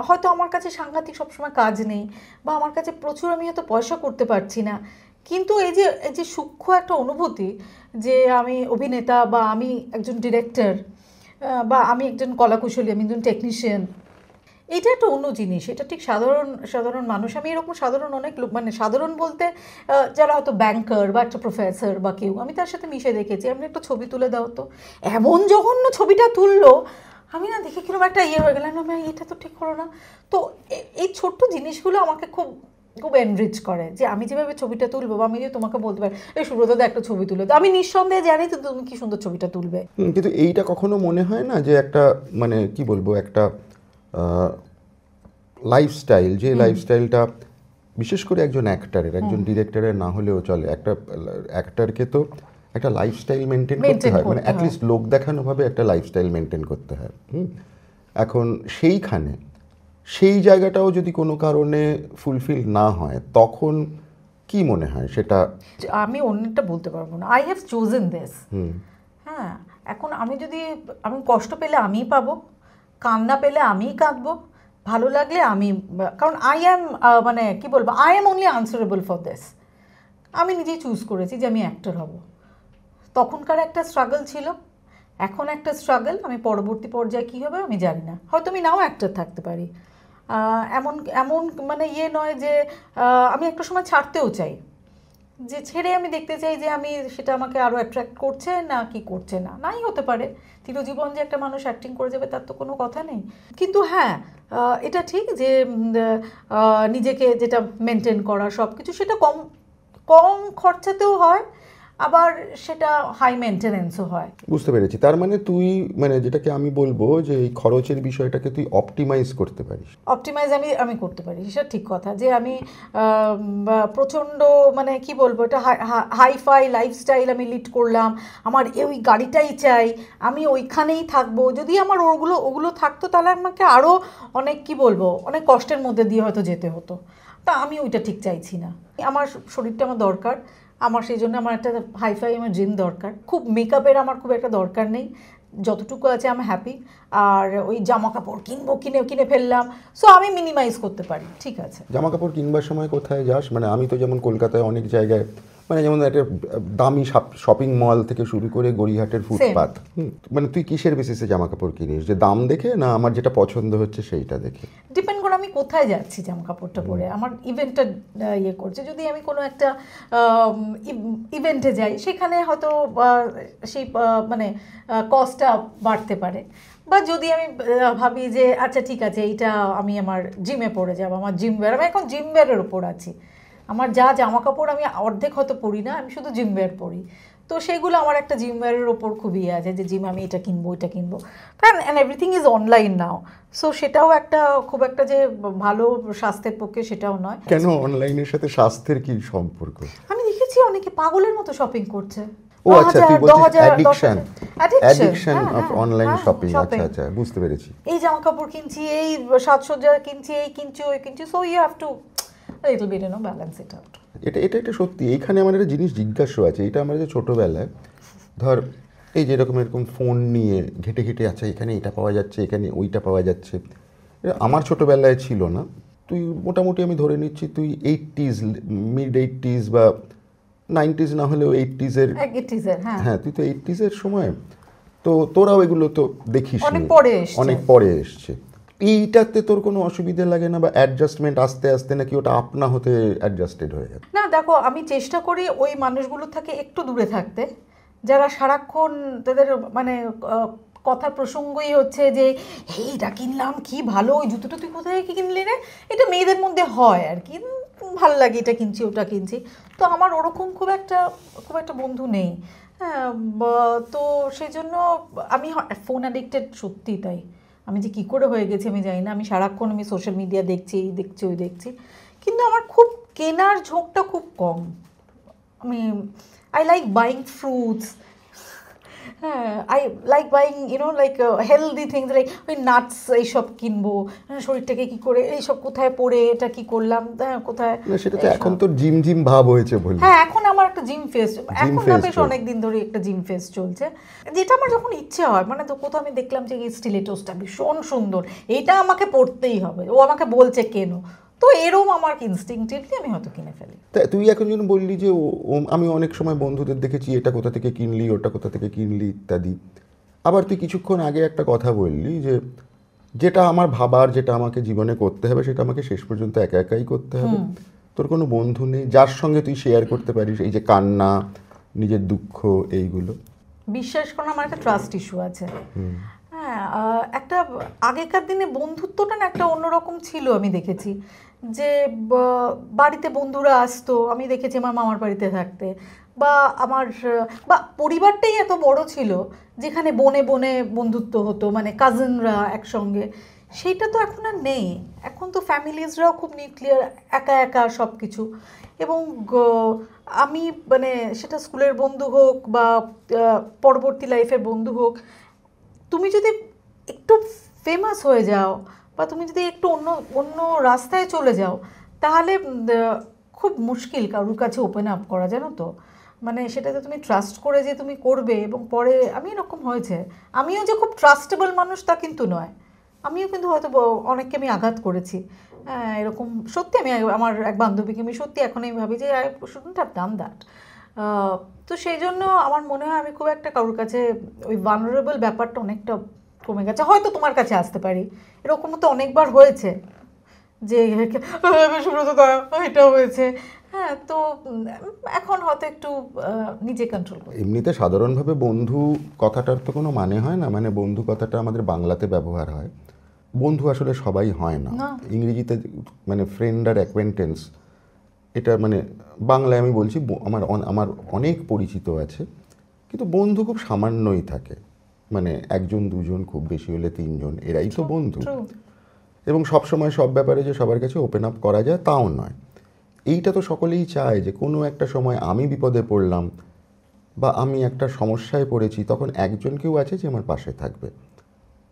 হয়তো আমার কাছে সাংঘাতিক সবসময় কাজ নেই, বা আমার কাছে প্রচুর আমি হয়তো পয়সা করতে পারছি না, কিন্তু এই যে সূক্ষ্ম একটা অনুভূতি যে আমি অভিনেতা, বা আমি একজন ডিরেক্টর, বা আমি একজন কলাকুশলী, আমি একজন টেকনিশিয়ান, এটা একটা অন্য জিনিস। এটা ঠিক সাধারণ মানুষ, আমি এরকম সাধারণ অনেক লোক, মানে সাধারণ বলতে যারা হয়তো ব্যাংকার বা একটা প্রফেসর বা কেউ, আমি তার সাথে মিশে দেখেছি, আমি একটা ছবি তুলে দাও তো, এমন জঘন্য ছবিটা তুললো, আমি না দেখে কিরকম একটা ইয়ে হয়ে গেলাম, আমি এটা তো ঠিক করো না। তো এই ছোট্ট জিনিসগুলো আমাকে খুব এনরিচ করে, যে আমি যেভাবে ছবিটা তুলবো, বা আমি যে তোমাকে বলতে পারি এই সুব্রতদা একটা ছবি তুলে দাও, আমি নিঃসন্দেহে জানি তো তুমি কি সুন্দর ছবিটা তুলবে। কিন্তু এইটা কখনো মনে হয় না যে একটা মানে কি বলবো, একটা লাইফস্টাইল, যে লাইফস্টাইলটা বিশেষ করে একজন ডিরেক্টরের না হলেও চলে, একটা অ্যাক্টরকে তো একটা লাইফস্টাইল মেনটেন করতে হয়, মানে অ্যাটলিস্ট লোক দেখানোভাবে একটা লাইফস্টাইল মেনটেন করতে হয়। এখন সেই জায়গাটাও যদি কোনো কারণে ফুলফিল না হয়, তখন কি মনে হয় সেটা? আমি অন্যটা বলতে পারবো না, আই হ্যাভ চোজেন দিস। হ্যাঁ, এখন আমি কষ্ট পেলে আমিই পাবো, কান্না পেলে আমিই কাঁদবো, ভালো লাগলে কারণ আই অ্যাম মানে কি বলবো, I am only answerable for this. আমি নিজেই চুজ করেছি যে আমি অ্যাক্টর হব। তখনকার একটা স্ট্রাগল ছিল, এখন একটা স্ট্রাগল, আমি পরবর্তী পর্যায়ে কী হবে আমি জানি না, হয়তো আমি নাও অ্যাক্টর থাকতে পারি। এমন মানে ইয়ে নয় যে আমি একটা সময় ছাড়তেও চাই, যে ছেড়ে আমি দেখতে চাই যে আমি সেটা আমাকে আরও অ্যাট্রাক্ট করছে না কি করছে না, নাই হতে পারে চিরজীবন যে একটা মানুষ অ্যাক্টিং করে যাবে তার তো কোনো কথা নেই। কিন্তু হ্যাঁ, এটা ঠিক যে নিজেকে যেটা মেনটেন করা সব কিছু সেটা কম কম খরচাতেও হয়, আবার সেটা হাই মেনটেনেন্সও হয়। বুঝতে পেরেছি। তার মানে তুই, মানে যেটাকে আমি বলবো যে এই খরচের বিষয়টাকে তুই অপটিমাইজ করতে পারিস। অপটিমাইজ আমি করতে পারি, সেটা ঠিক কথা। যে আমি প্রচণ্ড মানে কি বলবো, এটা হাইফাই লাইফস্টাইল আমি লিড করলাম, আমার ওই গাড়িটাই চাই, আমি ওইখানেই থাকবো, যদি আমার ওগুলো থাকতো তাহলে আমাকে আরও অনেক কি বলবো অনেক কষ্টের মধ্যে দিয়ে হয়তো যেতে হতো। তা আমি ওইটা ঠিক চাইছি না। আমার শরীরটা আমার দরকার, আমার সেই জন্য আমার একটা হাইফাই আমার জিম দরকার, খুব মেকআপের আমার খুব একটা দরকার নেই, যতটুকু আছে আমি হ্যাপি। আর ওই জামা কাপড় কিনে ফেললাম, সো আমি মিনিমাইজ করতে পারি, ঠিক আছে। জামা কাপড় কিনবার সময় কোথায় যাস? মানে আমি তো যেমন কলকাতায় অনেক জায়গায়, মানে যেমন একটা দামি শপিং মল থেকে শুরু করে গড়িয়াহাটের ফুটপাত, মানে তুই কিসের বেসিসে জামা কাপড় কিনিস? যে দাম দেখে, না আমার যেটা পছন্দ হচ্ছে সেইটা দেখে? ডিপেন্ড করে আমি কোথায় যাচ্ছি জামা কাপড়টা পরে, আমার ইভেন্টটা ইয়ে করছে। যদি আমি কোনো একটা ইভেন্টে যাই সেখানে হয়তো সেই মানে কস্টটা বাড়তে পারে। বা যদি আমি ভাবি যে আচ্ছা ঠিক আছে এইটা আমি আমার জিমে পরে যাবো, আমার জিম ওয়্যার, আমি এখন জিম ওয়্যারের ওপর আছি, আমার যা জামা কাপড় আমি অর্ধেক হয়তো পরি না, আমি শুধু জিম ওয়্যার পরি, তো সেগুলো আমার একটা জিম ওয়্যারের ওপর খুবই আছে যে জিম আমি এটা কিনবো ওইটা কিনবো, and everything is online now, so সেটাও একটা খুব একটা যে ভালো স্বাস্থ্যের পক্ষে সেটাও নয়। কেন অনলাইনের সাথে স্বাস্থ্যের কি সম্পর্ক? আমি দেখেছি অনেকে পাগলের মতো শপিং করছে। ও আচ্ছা, তুই বলছিস অ্যাডিকশন অফ অনলাইন শপিং। আচ্ছা আচ্ছা, বুঝতে পেরেছি। এই জামা কাপড় কিনছি, এই সাজসজ্জা কিনছি, এই কিনছি ওই কিনছি, so you have to little bit balance it out. এটা একটা সত্যি। এইখানে আমার একটা জিনিস জিজ্ঞাসা আছে। এটা আমরা যে ছোটোবেলায় ধর এই যে এরকম ফোন নিয়ে ঘেটে ঘেটে, আচ্ছা এখানে এটা পাওয়া যাচ্ছে, এখানে ওইটা পাওয়া যাচ্ছে, আমার ছোটোবেলায় ছিল না। তুই মোটামুটি আমি ধরে নিচ্ছি তুই 80s, মিড 80s বা 90s না হলেও 80s-এর, হ্যাঁ তুই তো 80s-এর সময়, তো তোরাও এগুলো তো দেখিস অনেক পরে এসছে। এইটাতে তোর কোনো অসুবিধা লাগে না, বা অ্যাডজাস্টমেন্ট আস্তে আস্তে নাকি ওটা আপনা হতে অ্যাডজাস্টেড হয়ে যাবে? না দেখো, আমি চেষ্টা করি ওই মানুষগুলো থেকে একটু দূরে থাকতে, যারা সারাক্ষণ তাদের মানে কথার প্রসঙ্গই হচ্ছে যে এইটা কিনলাম কি ভালো, ওই জুতোটা তুই কোথায় কি কিনলি রে, এটা মেয়েদের মধ্যে হয় আর কি, ভালো লাগে এটা কিনছি ওটা কিনছি। তো আমার ওরকম খুব একটা বন্ধু নেই, হ্যাঁ। তো সেই জন্য আমি ফোন অ্যাডিক্টেড, সত্যি তাই। আমি যে কী করে হয়ে গেছি আমি জানি না, আমি সারাক্ষণ আমি সোশ্যাল মিডিয়া দেখছি, এই দেখছি ওই দেখছি, কিন্তু আমার খুব কেনার ঝোঁকটা খুব কম। আমি আই লাইক বাইং ফ্রুটস, হ্যাঁ, I like buying like healthy things, like ওই নাটস এইসব কিনবো, শরীরটাকে কী করে এইসব কোথায় পড়ে এটা কী করলাম, কোথায়, সেটা তো এখন তো জিম জিম ভাব হয়েছে বলে। হ্যাঁ, এখন আমার একটা জিম ফেস, এখন না বেশ অনেক দিন ধরে একটা জিম ফেস চলছে, যেটা আমার যখন ইচ্ছে হয়, মানে তো কোথাও আমি দেখলাম যে এই স্টিলেটোসটা ভীষণ সুন্দর, এইটা আমাকে পড়তেই হবে, ও আমাকে বলছে কেন, তো এরম আমার ইনস্টিংক্টিভলি আমি হয়তো কিনে ফেলি। তা তুই এখন যখন বললি যে আমি অনেক সময় বন্ধুদের দেখেছি এটা কোথা থেকে কিনলি, ওটা কোথা থেকে কিনলি ইত্যাদি, আবার তুই কিছুক্ষণ আগে একটা কথা বললি যে যেটা আমার ভাবার, যেটা আমাকে জীবনে করতে হবে সেটা আমাকে শেষ পর্যন্ত একা একাই করতে হবে, তোর কোনো বন্ধু নেই যার সঙ্গে তুই শেয়ার করতে পারিস এই যে কান্না, নিজের দুঃখ, এইগুলো? বিশ্বাস করুন, আমার একটা ট্রাস্ট ইস্যু আছে। হ্যাঁ, একটা আগেকার দিনে বন্ধুত্বটা না একটা অন্যরকম ছিল, আমি দেখেছি যে বাড়িতে বন্ধুরা আসতো, আমি দেখেছি আমার মামার বাড়িতে থাকতে, বা আমার বা পরিবারটাই এত বড় ছিল যেখানে বনে বনে বন্ধুত্ব হতো, মানে কাজিনরা একসঙ্গে, সেইটা তো এখন আর নেই। এখন তো ফ্যামিলিজরাও খুব নিউক্লিয়ার, একা একা সব কিছু। এবং আমি মানে সেটা স্কুলের বন্ধু হোক বা পরবর্তী লাইফের বন্ধু হোক, তুমি যদি একটু ফেমাস হয়ে যাও বা তুমি যদি একটু অন্য রাস্তায় চলে যাও, তাহলে খুব মুশকিল কারোর কাছে ওপেন আপ করা, জানো তো। মানে সেটাতে তুমি ট্রাস্ট করে যে তুমি করবে, এবং পরে আমি এরকম হয়েছে, আমিও যে খুব ট্রাস্টেবল মানুষ তা কিন্তু নয়, আমিও কিন্তু হয়তো অনেককে আমি আঘাত করেছি, হ্যাঁ এরকম সত্যি। আমি আমার এক বান্ধবীকে আমি সত্যি এখন আমি ভাবি যে I shouldn't have done that. তো সেই জন্য আমার মনে হয় আমি খুব একটা কারোর কাছে ওই ভালনারেবল ব্যাপারটা অনেকটা কমে গেছে। হয়তো তোমার কাছে আসতে পারি, এরকম তো অনেকবার হয়েছে যে সুব্রত দা এটা হয়েছে, হ্যাঁ, তো এখন হয়তো একটু নিজে কন্ট্রোল করি। এমনিতে সাধারণভাবে বন্ধু কথাটার তো কোনো মানে হয় না, মানে বন্ধু কথাটা আমাদের বাংলাতে ব্যবহার হয়, বন্ধু আসলে সবাই হয় না। না। ইংরেজিতে মানে ফ্রেন্ড আর অ্যাকোয়েন্টেন্স, এটা মানে বাংলায় আমি বলছি আমার অনেক পরিচিত আছে, কিন্তু বন্ধু খুব সামান্যই থাকে, মানে একজন দুজন, খুব বেশি হলে তিনজন, এরাই তো বন্ধু। True. এবং সব সময় সব ব্যাপারে যে সবার কাছে ওপেন আপ করা যায় তাও নয়। এইটা তো সকলেই চায় যে কোনো একটা সময় আমি বিপদে পড়লাম বা আমি একটা সমস্যায় পড়েছি, তখন একজন কেউ আছে যে আমার পাশে থাকবে,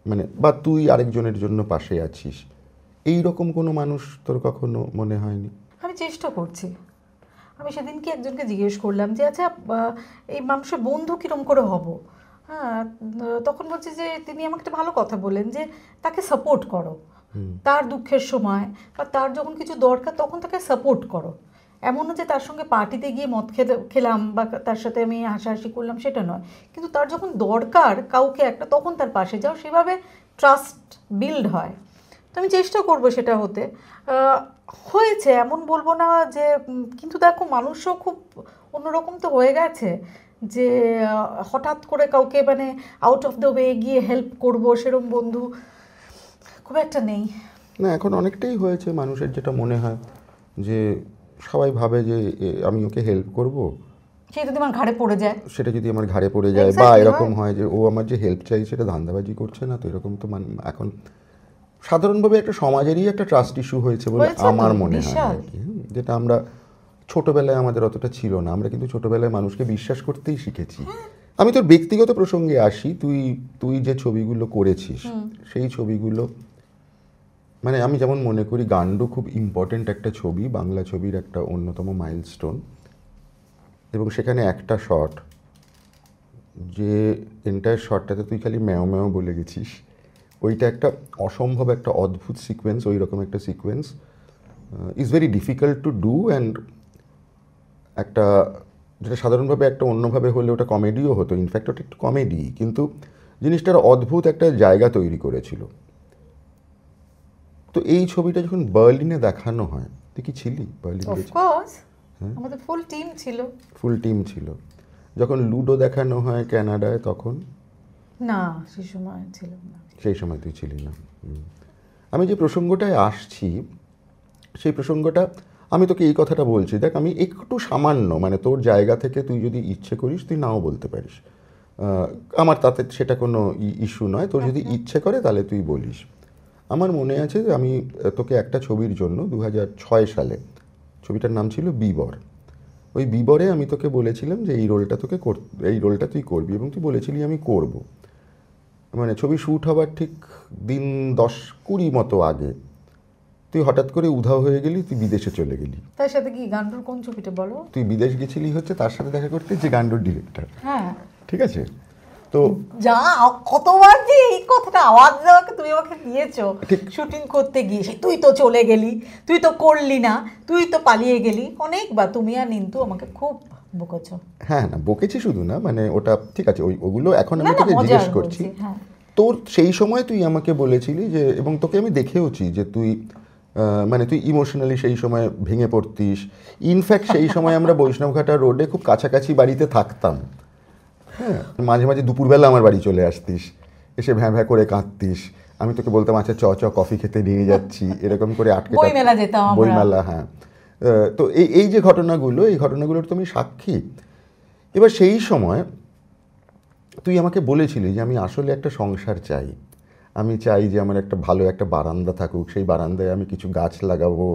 মানে বা তুই আরেকজনের জন্য পাশে আছিস। এই রকম কোনো মানুষ তোর কখনো মনে হয়নি? আমি চেষ্টা করছি। আমি সেদিনকে একজনকে জিজ্ঞেস করলাম যে আচ্ছা, এই মানুষের বন্ধু কিরম করে হব। হ্যাঁ, তখন বলছে যে তিনি আমাকে একটা ভালো কথা বলেন যে তাকে সাপোর্ট করো, তার দুঃখের সময় বা তার যখন কিছু দরকার তখন তাকে সাপোর্ট করো। এমন না যে তার সঙ্গে পার্টিতে গিয়ে মদ খেলাম বা তার সাথে আমি হাসাহাসি করলাম, সেটা নয়, কিন্তু তার যখন দরকার কাউকে একটা, তখন তার পাশে যাও, সেভাবে ট্রাস্ট বিল্ড হয়। তো আমি চেষ্টা করব সেটা হতে। হয়েছে এমন বলবো না যে, কিন্তু দেখো মানুষও খুব অন্যরকম তো হয়ে গেছে যে হঠাৎ করে কাউকে মানে আউট অফ দ্য ওয়ে গিয়ে হেল্প করব, সেরকম বন্ধু খুব একটা নেই। না, এখন অনেকটাই হয়েছে মানুষের যেটা মনে হয় যে সবাই ভাবে যে আমি ওকে হেল্প করব, সে যদি আমার ঘাড়ে পড়ে যায়, সেটা যদি আমার ঘাড়ে পড়ে যায়, বা Exactly, এরকম right. হয় যে ও আমার যে হেল্প চাই সেটা ধান্দাবাজি করছে না, তো এরকম তো এখন সাধারণভাবে একটা সমাজেরই একটা ট্রাস্ট ইস্যু হয়েছে বলে হয়েছে তো, আমার মনে হয় বিশাল। আর কি। যেটা আমরা ছোটবেলায় আমাদের অতটা ছিল না, আমরা কিন্তু ছোটবেলায় মানুষকে বিশ্বাস করতেই শিখেছি। আমি তোর ব্যক্তিগত প্রসঙ্গে আসি, তুই যে ছবিগুলো করেছিস সেই ছবিগুলো, মানে আমি যেমন মনে করি গান্ডু খুব ইম্পর্ট্যান্ট একটা ছবি, বাংলা ছবির একটা অন্যতম মাইলস্টোন, এবং সেখানে একটা শট, যে এন্টায়ার শটটাতে তুই খালি ম্যাও ম্যাও বলে গেছিস, ওইটা একটা অসম্ভব একটা অদ্ভুত সিকোয়েন্স, ওই রকম একটা sequence is very difficult to do, and একটা যেটা সাধারণভাবে একটা অন্যভাবে হলে ওটা কমেডিও হতো, ইনফ্যাক্ট ওটা একটু কমেডি, কিন্তু জিনিসটার অদ্ভুত একটা জায়গা তৈরি করেছিল। তো এই ছবিটা যখন বার্লিনে দেখানো হয়, তুই কি ছিলি বার্লিনে? অফকোর্স আমাদের ফুল টিম ছিল। ফুল টিম ছিল। যখন লুডো দেখানো হয় কানাডায় তখন? না, সেই সময় ছিল না। সেই সময় তুই ছিলি না। আমি যে প্রসঙ্গটায় আসছি সেই প্রসঙ্গটা, আমি তোকে এই কথাটা বলছি, দেখ আমি একটু সামান্য, মানে তোর জায়গা থেকে তুই যদি ইচ্ছে করিস তুই নাও বলতে পারিস, আমার তাতে সেটা কোনো ইস্যু নয়, তোর যদি ইচ্ছে করে তাহলে তুই বলিস। আমার মনে আছে যে আমি তোকে একটা ছবির জন্য 2006 সালে, ছবিটার নাম ছিল বিবর, ওই বিবরে আমি তোকে বলেছিলাম যে এই রোলটা তুই করবি, এবং তুই বলেছিলি আমি করব। মানে ছবি শ্যুট হবার ঠিক দিন 10-20 মতো আগে তুই হঠাৎ করে উধাও হয়ে গেলি, তুই বিদেশে চলে গেলি। তার সাথে কি গান্ডুর কোন ছবিটা বলো? তুই বিদেশ গেছিলি হচ্ছে তার সাথে দেখা করতে, যে গান্ডুর ডিরেক্টর। হ্যাঁ, ঠিক আছে, তো যা কতবার যে এই কথাটা আওয়াজ দেওয়াকে তুমি আমাকে দিয়েছো ঠিক। শুটিং করতে গিয়ে, তুই তো চলে গেলি, তুই তো করলি না, তুই তো পালিয়ে গেলি, অনেকবার তুমি আর নিন্তু আমাকে খুব বকেছো। হ্যাঁ, না বকেছি শুধু না, মানে ওটা ঠিক আছে, ওগুলো এখন না আমি না, তোকে মজার জিজ্ঞেস করছি। বলছি, হ্যাঁ। তোর সেই সময় তুই আমাকে বলেছিলি যে, এবং তোকে আমি দেখেওছি যে তুই মানে তুই ইমোশনালি সেই সময় ভেঙে পড়তিস। ইনফ্যাক্ট সেই সময় আমরা বৈষ্ণবঘাটা রোডে খুব কাছাকাছি বাড়িতে থাকতাম, হ্যাঁ, মাঝে মাঝে দুপুরবেলা আমার বাড়ি চলে আসতিস, এসে ভ্যাঁ ভ্যাঁ করে কাঁদতিস, আমি তোকে বলতাম আচ্ছা চ কফি খেতে নিয়ে যাচ্ছি, এরকম করে আটকে বইমেলা যেতাম আমরা। বইমেলা, হ্যাঁ। তো এই যে ঘটনাগুলো, এই ঘটনাগুলোর তুমি সাক্ষী। এবার সেই সময় তুই আমাকে বলেছিলি যে আমি আসলে একটা সংসার চাই, আমি চাই যে আমার একটা ভালো একটা বারান্দা থাকুক, সেই বারান্দায় আমি কিছু গাছ লাগাবো।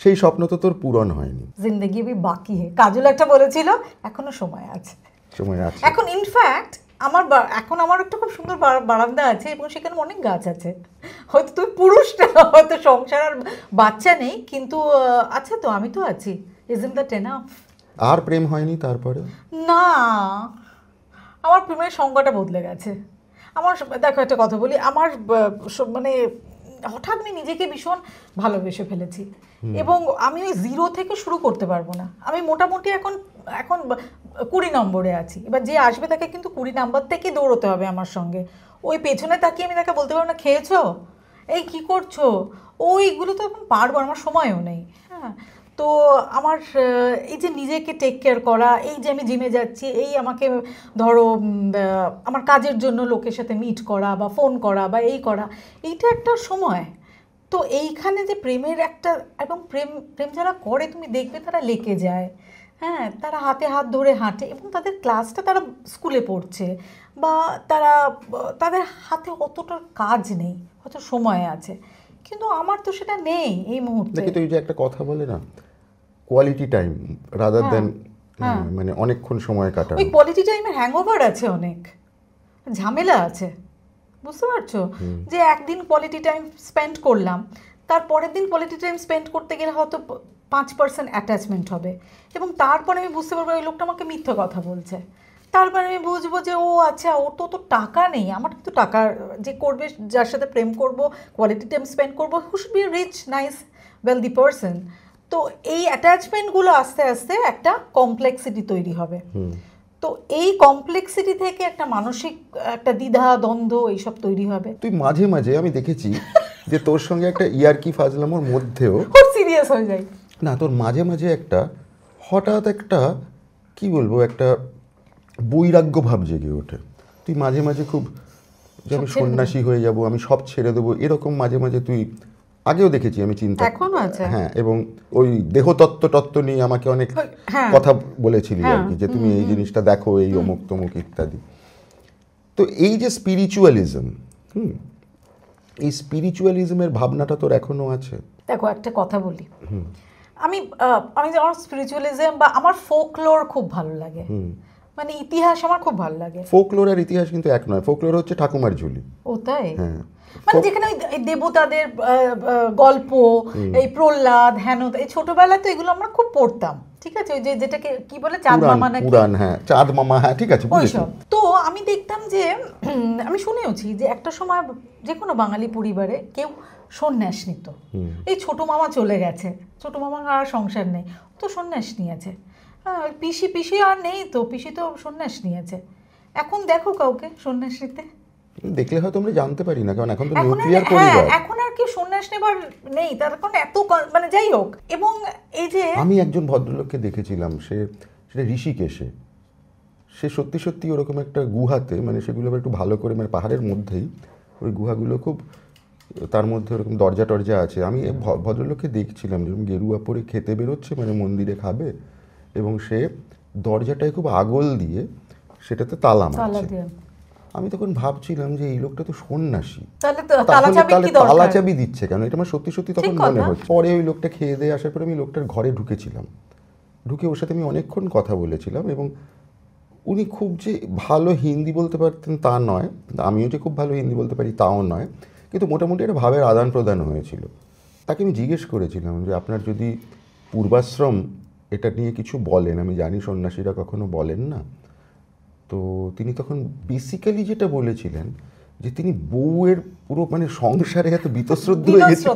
সেই স্বপ্ন তো তোর পূরণ হয়নি। জিন্দেগি ভি বাকি হে, কাজল একটা বলেছিল, এখনো সময় আছে। সময় আছে এখন ইনফ্যাক্ট এখন আমার একটা খুব সুন্দর বারান্দা আছে এবং সেখানে অনেক গাছ আছে। হয়তো তুই পুরুষটা, হয়তো সংসার আর বাচ্চা নেই, কিন্তু আছে তো, আমি তো আছি। Isn't that enough? আর প্রেম হয়নি তারপরে? না, আমার প্রেমের সংজ্ঞাটা বদলে গেছে। আমার দেখো একটা কথা বলি, আমার মানে হঠাৎ আমি নিজেকে ভীষণ ভালোবেসে ফেলেছি, এবং আমি ওই 0 থেকে শুরু করতে পারবো না। আমি মোটামুটি এখন 20 নম্বরে আছি। এবার যে আসবে তাকে কিন্তু 20 নাম্বার থেকে দৌড়তে হবে আমার সঙ্গে। ওই পেছনে তাকিয়ে আমি তাকে বলতে পারবো না খেয়েছো, এই কি করছো, ওইগুলো তো এখন পারবো, আমার সময়ও নেই। হ্যাঁ, তো আমার এই যে নিজেকে টেক কেয়ার করা, এই যে আমি জিমে যাচ্ছি, এই আমাকে ধরো আমার কাজের জন্য লোকের সাথে মিট করা বা ফোন করা বা এই করা, এইটা একটা সময়। তো এইখানে যে প্রেমের একটা, এবং প্রেম প্রেম যারা করে তুমি দেখবে তারা লেকে যায়, হ্যাঁ, তারা হাতে হাত ধরে হাঁটে, এবং তাদের ক্লাসটা তারা স্কুলে পড়ছে, বা তারা তাদের হাতে অতটা কাজ নেই, অত সময় আছে, কিন্তু আমার তো সেটা নেই এই মুহূর্তে। দেখি তো, এই যে একটা কথা বলে না, কোয়ালিটি টাইম রাদার দেন, মানে অনেকক্ষণ সময় কাটানো। ওই কোয়ালিটি টাইমের হ্যাংওভার আছে, অনেক ঝামেলা আছে, বুঝতে পারছো? যে একদিন কোয়ালিটি টাইম স্পেন্ড করলাম, তার পরের দিন কোয়ালিটি টাইম স্পেন্ড করতে গেলে হয়তো 5% অ্যাটাচমেন্ট হবে, এবং তারপরে আমি বুঝতে পারবো এই লোকটা আমাকে মিথ্যে কথা বলছে। তারপরে আমি বুঝবো যে ও আচ্ছা, ওর তো টাকা নেই, আমার কিন্তু টাকা, যে করবে, যার সাথে প্রেম করব, কোয়ালিটি টাইম স্পেন্ড করবো, who should be rich, nice, wealthy person. তো এই অ্যাটাচমেন্টগুলো আস্তে আস্তে একটা কমপ্লেক্সিটি তৈরি হবে। তো এই কমপ্লেক্সিটি থেকে একটা মানসিক একটা দ্বিধা দ্বন্দ্ব এইসব তৈরি হবে। তুই মাঝে মাঝে আমি দেখেছি যে তোর সঙ্গে একটা ইয়ার্কি ফাজলামোর মধ্যেও খুব সিরিয়াস হয়ে যায় না, তোর মাঝে মাঝে একটা হঠাৎ একটা কি বলবো, একটা বৈরাগ্য ভাব জেগে ওঠে। তুই মাঝে মাঝে খুব যে আমি সন্ন্যাসী হয়ে যাব, আমি সব ছেড়ে দেবো, এরকম মাঝে মাঝে তুই আগেও দেখেছি আমি চিন্তা, এখনো আছে। হ্যাঁ, এবং ওই দেহতত্ত্ব নিয়ে আমাকে অনেক কথা বলেছিলি আর কি, যে তুমি এই জিনিসটা দেখো, এই অমুক তমুক ইত্যাদি। তো এই যে স্পিরিচুয়ালিজম, এই স্পিরিচুয়ালিজমের ভাবনাটা তোর এখনো আছে? দেখো, একটা কথা বলি, আমি আমার স্পিরিচুয়ালিজম বা আমার ফোকলোর খুব ভালো লাগে, মানে ইতিহাস আমার খুব ভালো লাগে। ফোকলোর আর ইতিহাস কিন্তু এক নয়, ফোকলোর হচ্ছে ঠাকুমার ঝুলি। ও তাই? হ্যাঁ, মানে যেখানে ওই দেবতাদের গল্প, এই প্রহ্লাদ, হেন, এই ছোটবেলায় তো এগুলো আমরা খুব পড়তাম, ঠিক আছে? ওই যে যেটাকে কি বলে, চাঁদ মামা নাকি পুরাণ, হ্যাঁ, চাঁদ মামা, হ্যাঁ, ঠিক আছে, বুঝেছি। তো আমি দেখতাম যে, আমি শুনেওছি যে একটা সময় যে কোনো বাঙালি পরিবারে কেউ সন্ন্যাস নিত। এই ছোট মামা চলে গেছে, ছোট মামার আর সংসার নেই, তো সন্ন্যাস নিয়েছে। হ্যাঁ, পিসি আর নেই, তো পিসি তো সন্ন্যাস নিয়েছে। এখন দেখো কাউকে সন্ন্যাস নিতে দেখলে হয়তো আমরা জানতে পারি না, কারণ এখন তো নিউক্লিয়ার পরিবার, এখন আর কি সন্ন্যাস নেবার নেই, তার কারণ এত, মানে যাই হোক। এবং এই যে আমি একজন ভদ্রলোককে দেখেছিলাম, সেটা ঋষিকেশে, সে সত্যি সত্যি ওরকম একটা গুহাতে, মানে সেগুলো একটু ভালো করে, মানে পাহাড়ের মধ্যেই ওই গুহাগুলো, খুব তার মধ্যে ওরকম দরজা টরজা আছে। আমি ভদ্রলোককে দেখছিলাম যেরকম গেরুয়া পরে খেতে বেরোচ্ছে, মানে মন্দিরে খাবে, এবং সে দরজাটায় খুব আগল দিয়ে সেটাতে তালা মারছে। আমি তখন ভাবছিলাম যে এই লোকটা তো সন্ন্যাসী, তাহলে তালা চাবি দিচ্ছে কেন? এটা আমার সত্যি সত্যি তখন মনে হচ্ছে। পরে ওই লোকটা খেয়ে দিয়ে আসার পরে আমি লোকটার ঘরে ঢুকেছিলাম, ঢুকে ওর সাথে আমি অনেকক্ষণ কথা বলেছিলাম, এবং উনি খুব যে ভালো হিন্দি বলতে পারতেন তা নয়, আমিও যে খুব ভালো হিন্দি বলতে পারি তাও নয়, কিন্তু মোটামুটি একটা ভাবের আদান প্রদান হয়েছিল। তাকে আমি জিজ্ঞেস করেছিলাম যে আপনার যদি পূর্বাশ্রম এটা নিয়ে কিছু বলেন, আমি জানি সন্ন্যাসীরা কখনো বলেন না, তো তিনি তখন বেসিক্যালি যেটা বলেছিলেন যে তিনি বউয়ের পুরো, মানে সংসারে এত বীতশ্রদ্ধ হয়ে গেছে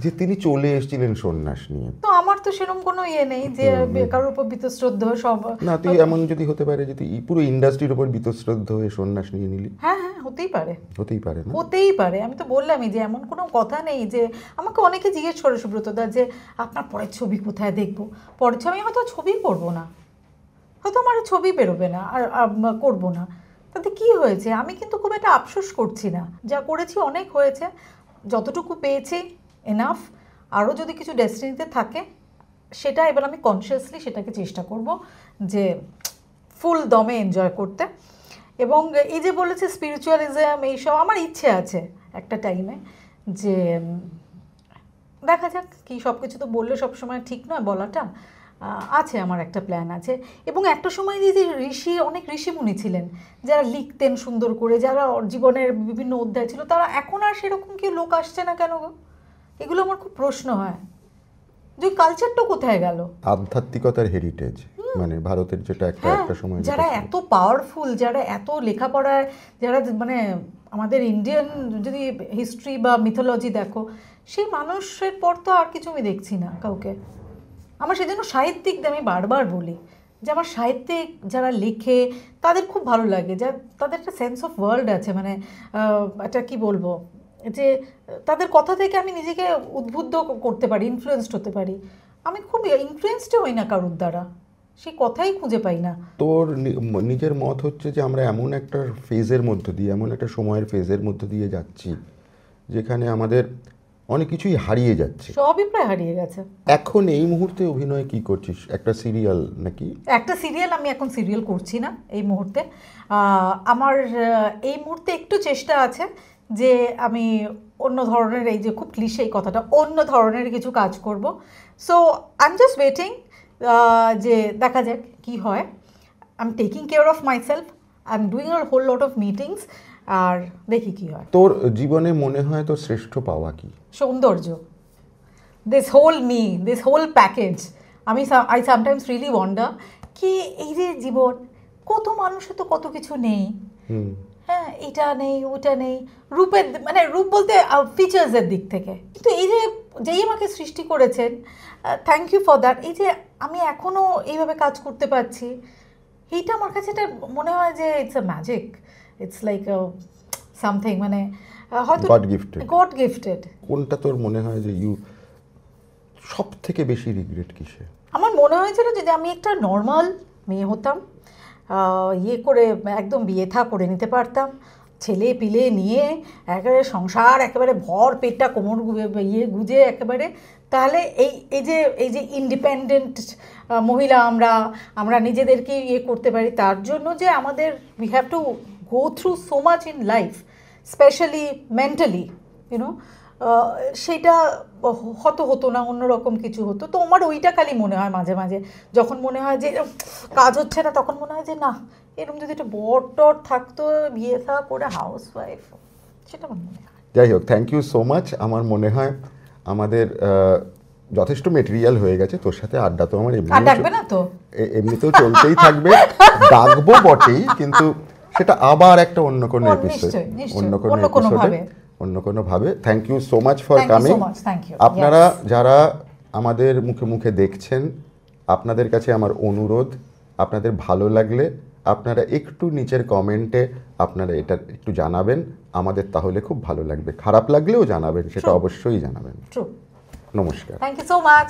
যে তিনি চলে এসেছিলেন সন্ন্যাস নিয়ে। তো আমার তো সেরকম কোনো ইয়ে নেই যে কারোর উপর বীতশ্রদ্ধ সব না, তুই এমন যদি হতে পারে যে তুই পুরো ইন্ডাস্ট্রির উপর বীতশ্রদ্ধ হয়ে সন্ন্যাস নিয়ে নিলি। হ্যাঁ হ্যাঁ, হতেই পারে, হতেই পারে না, হতেই পারে। আমি তো বললামই যে এমন কোনো কথা নেই। যে আমাকে অনেকে জিজ্ঞেস করে, সুব্রতদা, যে আপনার পরের ছবি কোথায় দেখবো? পরের ছবি হয়তো ছবি করবো না, হয়তো আমার ছবি বেরোবে না, আর করবো না, তাতে কি হয়েছে? আমি কিন্তু খুব একটা আফসোস করছি না, যা করেছি অনেক হয়েছে, যতটুকু পেয়েছি এনাফ। আরও যদি কিছু ডেস্টিনিতে থাকে সেটা এবার আমি কনসিয়াসলি সেটাকে চেষ্টা করব যে ফুল দমে এনজয় করতে। এবং এই যে বলেছে স্পিরিচুয়ালিজম, এইসব আমার ইচ্ছে আছে একটা টাইমে, যে দেখা যাক কি, সব কিছু তো বললে সবসময় ঠিক নয় বলাটা, আছে আমার একটা প্ল্যান আছে। এবং একটা সময় যে অনেক ঋষিমুনি ছিলেন যারা লিখতেন সুন্দর করে, যারা জীবনের বিভিন্ন অধ্যায় ছিল, তারা এখন আর সেরকম কি লোক আসছে না কেন গো? এগুলো আমার খুব প্রশ্ন হয়, যে কালচারটা কোথায় গেল? আধ্যাত্মিকতার হেরিটেজ, মানে ভারতের যেটা একটা সময়, যারা এত পাওয়ারফুল, যারা এত লেখাপড়ায়, যারা মানে আমাদের ইন্ডিয়ান যদি হিস্ট্রি বা মিথোলজি দেখো, সেই মানুষের পর তো আর কিছু আমি দেখছি না কাউকে। আমার সেজন্য সাহিত্যিকদের আমি বারবার বলি যে আমার সাহিত্যিক যারা লেখে তাদের খুব ভালো লাগে, যা তাদের একটা সেন্স অফ ওয়ার্ল্ড আছে, মানে একটা কি বলবো, যে তাদের কথা থেকে আমি নিজেকে উদ্বুদ্ধ করতে পারি, ইনফ্লুয়েসড হতে পারি। আমি খুব ইনফ্লুয়েন্সড হই না কারোর দ্বারা, সেই কথাই খুঁজে পাই না। তোর নিজের মত হচ্ছে যে আমরা এমন একটা ফেজের মধ্য দিয়ে, এমন একটা সময়ের ফেজের মধ্য দিয়ে যাচ্ছি যেখানে আমাদের অনেক কিছুই হারিয়ে যাচ্ছে। সবই প্রায় হারিয়ে গেছে। এখন এই মুহূর্তে অভিনয় কি করছিস? একটা সিরিয়াল নাকি? একটা সিরিয়াল, আমি এখন সিরিয়াল করছি না এই মুহূর্তে। আমার এই মুহূর্তে একটু চেষ্টা আছে যে আমি অন্য ধরনের, এই যে খুব ক্লিশে এই কথাটা, অন্য ধরনের কিছু কাজ করব। So I am just waiting, যে দেখা যাক কি হয়। I am taking care of myself, I am doing a whole lot of meetings, আর দেখি কি হয়। তোর জীবনে মনে হয় তোর শ্রেষ্ঠ পাওয়া কি? সৌন্দর্য, this whole me, this whole package. I sometimes really wonder কি এই যে জীবন, কত মানুষের তো কত কিছু নেই, হ্যাঁ, এটা নেই ওটা নেই, রূপের মানে রূপ বলতে ফিচার্সের দিক থেকে, কিন্তু এই যে যেই আমাকে সৃষ্টি করেছেন, থ্যাংক ইউ ফর দ্যাট। এই যে আমি এখনও এইভাবে কাজ করতে পারছি, এইটা আমার কাছে এটা মনে হয় যে it's a magic, it's like something, মানে হয়তো গড গিফটেড। কোনটা তোর মনে হয় যে সব থেকে বেশি রিগ্রেট কিসে? আমার মনে হয়েছিল যদি আমি একটা নর্মাল মেয়ে হতাম, ইয়ে করে একদম বিয়ে থা করে নিতে পারতাম, ছেলে পিলে নিয়ে একেবারে সংসার একেবারে ভর পেটটা কোমর ইয়ে গুজে একেবারে, তাহলে এই যে ইন্ডিপেন্ডেন্ট মহিলা আমরা নিজেদেরকে ইয়ে করতে পারি, তার জন্য যে আমাদের we have to go through so much in life, specially mentally, you know, সেটা হতো না, অন্যরকম কিছু হতো। তো আমার ওইটা খালি মনে হয় মাঝে মাঝে, যখন মনে হয় যে কাজ হচ্ছে না, তখন মনে হয় যে না, এরকম যদি একটা বর টর থাকতো, বিয়ে থা করে হাউস ওয়াইফ, সেটা আমার মনে হয়। যাই হোক, থ্যাংক ইউ সো মাচ। আমার মনে হয় আমাদের যথেষ্ট মেটেরিয়াল হয়ে গেছে। তোর সাথে আড্ডা তো আমার এমনিতেও চলতেই থাকবে, ডাকবো বটেই, কিন্তু সেটা আবার একটা অন্য কোনো এপিসোড, অন্য কোনো ভাবে। Thank you so much for coming. আপনারা যারা আমাদের মুখে মুখে দেখছেন, আপনাদের কাছে আমার অনুরোধ, আপনাদের ভালো লাগলে আপনারা একটু নিচের কমেন্টে আপনারা এটা একটু জানাবেন, আমাদের তাহলে খুব ভালো লাগবে। খারাপ লাগলেও জানাবেন, সেটা অবশ্যই জানাবেন। নমস্কার। Thank you so much.